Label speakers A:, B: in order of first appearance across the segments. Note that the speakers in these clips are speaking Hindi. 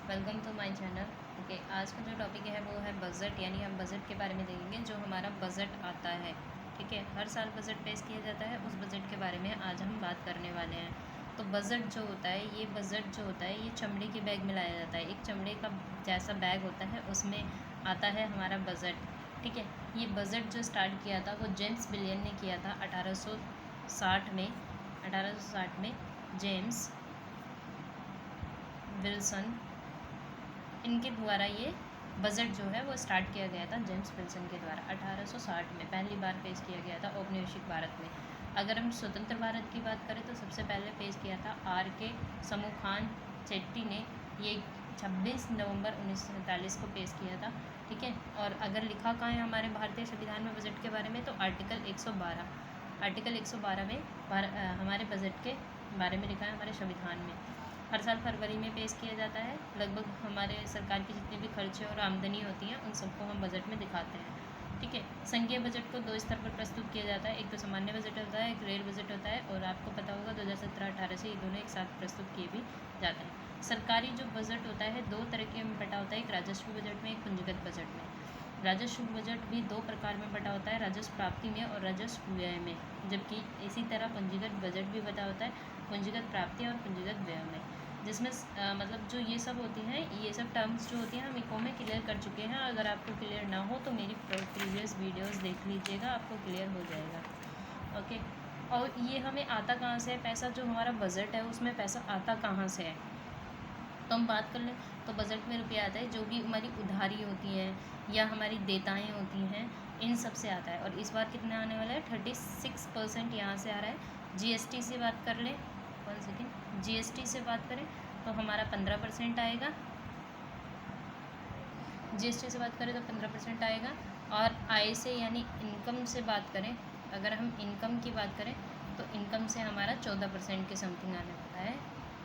A: Welcome to my channel. Okay, आज का जो टॉपिक है वो है बजट, यानी हम बजट के बारे में देखेंगे। जो हमारा बजट आता है, ठीक है, हर साल बजट पेश किया जाता है, उस बजट के बारे में आज हम बात करने वाले हैं। तो बजट जो होता है, ये बजट जो होता है ये चमड़े के बैग में लाया जाता है। एक चमड़े का जैसा बैग होता है उसमें आता है हमारा बजट, ठीक है। ये बजट जो स्टार्ट किया था वो जेम्स बिलियन ने किया था 1860 में। 1860 में जेम्स विल्सन, इनके द्वारा ये बजट जो है वो स्टार्ट किया गया था। जेम्स विल्सन के द्वारा 1860 में पहली बार पेश किया गया था औपनिवेशिक भारत में। अगर हम स्वतंत्र भारत की बात करें तो सबसे पहले पेश किया था R.K. समूखान चेट्टी ने। ये 26 नवंबर 1947 को पेश किया था, ठीक है। और अगर लिखा कहाँ है हमारे भारतीय संविधान में बजट के बारे में, तो आर्टिकल 112 में हमारे बजट के बारे में लिखा है हमारे संविधान में। हर साल फरवरी में पेश किया जाता है। लगभग हमारे सरकार की जितने भी खर्चे और आमदनी होती हैं उन सबको हम बजट में दिखाते हैं, ठीक है। संघीय बजट को दो स्तर पर प्रस्तुत किया जाता है। एक तो सामान्य बजट होता है, एक रेल बजट होता है। और आपको पता होगा 2017-18 से ये दोनों एक साथ प्रस्तुत किए भी जाते हैं। सरकारी जो बजट होता है दो तरह के में बटा होता है, एक राजस्व बजट में, एक पूंजीगत बजट में। राजस्व बजट भी दो प्रकार में बटा होता है, राजस्व प्राप्ति में और राजस्व व्यय में। जबकि इसी तरह पूंजीगत बजट भी बटा होता है, पूंजीगत प्राप्ति और पूंजीगत व्यय में। जिसमें मतलब जो ये सब होती हैं, ये सब टर्म्स जो होती हैं हम इको में क्लियर कर चुके हैं। अगर आपको क्लियर ना हो तो मेरी प्रीवियस वीडियोस देख लीजिएगा, आपको क्लियर हो जाएगा। ओके, और ये हमें आता कहाँ से है पैसा? जो हमारा बजट है उसमें पैसा आता कहाँ से है, तो हम बात कर लें तो बजट में रुपया आता है। जो भी हमारी उधारी होती है या हमारी देयताएँ होती हैं, इन सब से आता है। और इस बार कितना आने वाला है? 36% यहाँ से आ रहा है। जीएसटी से बात कर लें, 1 सेकेंड, जीएसटी से बात करें तो हमारा 15% आएगा। जीएसटी से बात करें तो 15% आएगा। और आय से यानी इनकम से बात करें, अगर हम इनकम की बात करें तो इनकम से हमारा 14% के समथिंग आने वाला है,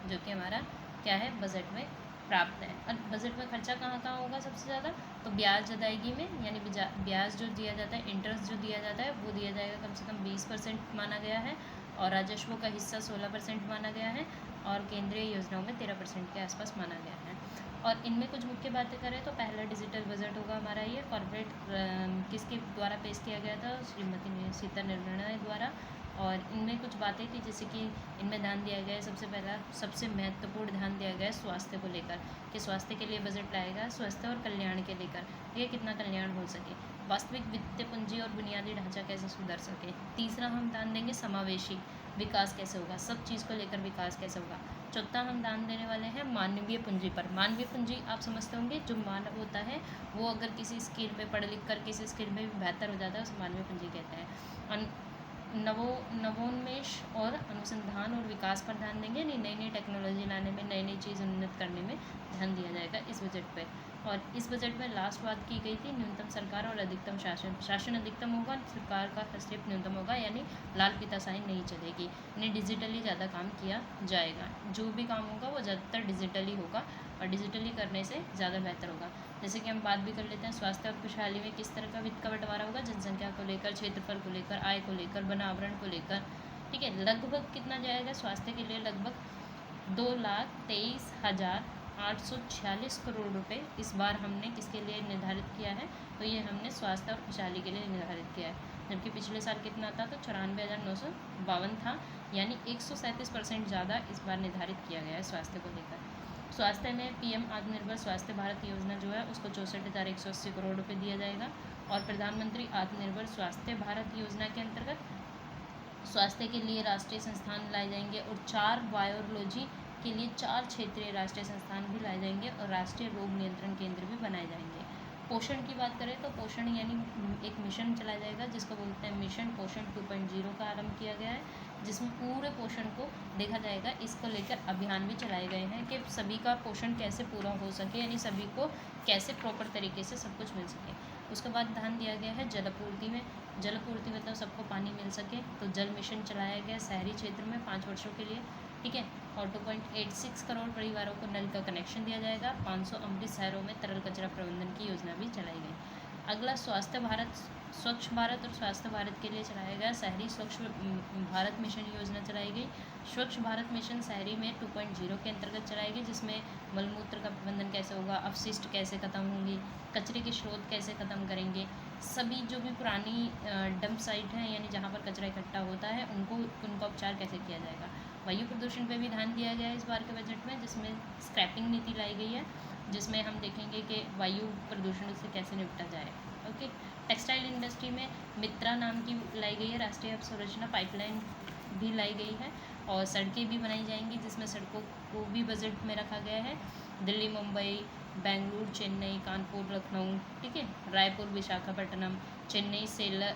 A: जो कि हमारा क्या है, बजट में प्राप्त है। और बजट में खर्चा कहाँ कहाँ होगा सबसे ज़्यादा? तो ब्याज अदायगी में, यानी ब्याज जो दिया जाता है, इंटरेस्ट जो दिया जाता है वो दिया जाएगा, कम से कम 20% माना गया है। और राजस्व का हिस्सा 16% माना गया है। और केंद्रीय योजनाओं में 13% के आसपास माना गया है। और इनमें कुछ मुख्य बातें करें तो पहला डिजिटल बजट होगा हमारा। ये कॉर्पोरेट किसके द्वारा पेश किया गया था? श्रीमती सीता निर्मला द्वारा। और इनमें कुछ बातें थी, जैसे कि इनमें ध्यान दिया गया है, सबसे पहला सबसे महत्वपूर्ण ध्यान दिया गया है स्वास्थ्य को लेकर, कि स्वास्थ्य के लिए बजट लाएगा, स्वास्थ्य और कल्याण के लेकर, ये कितना कल्याण हो सके। वास्तविक वित्तीय पूंजी और बुनियादी ढांचा कैसे सुधर सके। तीसरा हम ध्यान देंगे समावेशी विकास कैसे होगा, सब चीज़ को लेकर विकास कैसे होगा। चौथा हम ध्यान देने वाले हैं मानवीय पूंजी पर। मानवीय पूंजी आप समझते होंगे, जो मानव होता है वो अगर किसी स्किल पे पढ़ लिख कर किसी स्किल में भी बेहतर हो जाता है उसे मानवीय पूंजी कहते हैं। नवोन्मेष और अनुसंधान और विकास पर ध्यान देंगे, यानी नई नई टेक्नोलॉजी लाने में, नई नई चीज़ उन्नत करने में ध्यान दिया जाएगा इस बजट पे। और इस बजट में लास्ट बात की गई थी न्यूनतम सरकार और अधिकतम शासन। शासन अधिकतम होगा, सरकार का हस्तक्षेप न्यूनतम होगा, यानी लाल फीताशाही नहीं चलेगी, यानी डिजिटली ज़्यादा काम किया जाएगा। जो भी काम होगा वो ज़्यादातर डिजिटली होगा और डिजिटली करने से ज़्यादा बेहतर होगा। जैसे कि हम बात भी कर लेते हैं स्वास्थ्य और खुशहाली में किस तरह का वित्त का बंटवारा होगा, जनसंख्या को लेकर, क्षेत्रफल को लेकर, आय को लेकर, बनावरण को लेकर, ठीक है। लगभग कितना जाएगा स्वास्थ्य के लिए? लगभग 2,23,846 करोड़ रुपए इस बार हमने किसके लिए निर्धारित किया है? तो ये हमने स्वास्थ्य और खुशहाली के लिए निर्धारित किया है। जबकि पिछले साल कितना था? तो 94,952 था, यानी 137% ज़्यादा इस बार निर्धारित किया गया है स्वास्थ्य को लेकर। स्वास्थ्य में पीएम आत्मनिर्भर स्वास्थ्य भारत योजना जो है उसको 64,180 करोड़ रुपए दिया जाएगा। और प्रधानमंत्री आत्मनिर्भर स्वास्थ्य भारत योजना के अंतर्गत स्वास्थ्य के लिए राष्ट्रीय संस्थान लाए जाएंगे और 4 वायरोलॉजी के लिए 4 क्षेत्रीय राष्ट्रीय संस्थान भी लाए जाएंगे और राष्ट्रीय रोग नियंत्रण केंद्र भी बनाए जाएंगे। पोषण की बात करें तो पोषण यानी एक मिशन चलाया जाएगा जिसको बोलते हैं मिशन पोषण 2.0 का आरंभ किया गया है, जिसमें पूरे पोषण को देखा जाएगा। इसको लेकर अभियान भी चलाए गए हैं कि सभी का पोषण कैसे पूरा हो सके, यानी सभी को कैसे प्रॉपर तरीके से सब कुछ मिल सके। उसके बाद ध्यान दिया गया है जलापूर्ति में। जलापूर्ति मतलब सबको पानी मिल सके, तो जल मिशन चलाया गया शहरी क्षेत्र में 5 वर्षों के लिए, ठीक है। और 2.86 करोड़ परिवारों को नल का कनेक्शन दिया जाएगा। 500 अमृत शहरों में तरल कचरा प्रबंधन की योजना भी चलाई गई। अगला स्वच्छ भारत और स्वास्थ्य भारत के लिए चलाया गया शहरी स्वच्छ भारत मिशन योजना चलाई गई। स्वच्छ भारत मिशन शहरी में 2.0 के अंतर्गत चलाई गई, जिसमें मलमूत्र का प्रबंधन कैसे कैसे होगा, अपशिष्ट कैसे ख़त्म होंगी, कचरे के स्रोत कैसे ख़त्म करेंगे, सभी जो भी पुरानी डंप साइट हैं यानी जहाँ पर कचरा इकट्ठा होता है उनका उपचार कैसे किया जाएगा। वायु प्रदूषण पे भी ध्यान दिया गया है इस बार के बजट में, जिसमें स्क्रैपिंग नीति लाई गई है, जिसमें हम देखेंगे कि वायु प्रदूषण से कैसे निपटा जाए। ओके। टेक्सटाइल इंडस्ट्री में मित्रा नाम की लाई गई है राष्ट्रीय अवसंरचना पाइपलाइन भी लाई गई है, और सड़कें भी बनाई जाएंगी, जिसमें सड़कों को भी बजट में रखा गया है। दिल्ली, मुंबई, बेंगलुरु, चेन्नई, कानपुर, लखनऊ, ठीक है, रायपुर, विशाखापट्टनम, चेन्नई,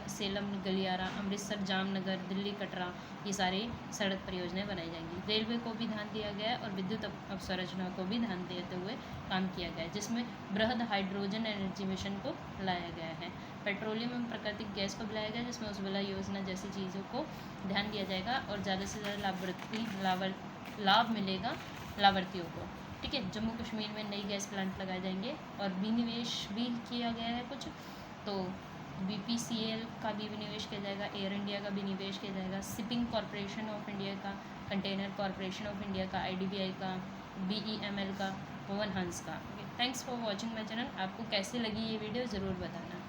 A: सेलम, गलियारा, अमृतसर, जामनगर, दिल्ली, कटरा, ये सारी सड़क परियोजनाएं बनाई जाएंगी। रेलवे को भी ध्यान दिया गया है और विद्युत अवसंरचना को भी ध्यान देते हुए काम किया गया है, जिसमें बृहद हाइड्रोजन एनर्जी मिशन को लाया गया है। पेट्रोलियम एवं प्राकृतिक गैस को बुलाया गया, जिसमें उज्ज्वला योजना जैसी चीज़ों को ध्यान दिया जाएगा और ज़्यादा से ज़्यादा लाभ मिलेगा लाभार्थियों को, ठीक है। जम्मू कश्मीर में नई गैस प्लांट लगाए जाएंगे और विनिवेश भी किया गया है कुछ, तो BPCL का भी विनिवेश किया जाएगा, एयर इंडिया का भी निवेश किया जाएगा, शिपिंग कॉरपोरेशन ऑफ इंडिया का, कंटेनर कॉरपोरेशन ऑफ इंडिया का, IDBI का, BEML का, पवन हंस का। Thanks for watching my channel. आपको कैसे लगी ये वीडियो ज़रूर बताना।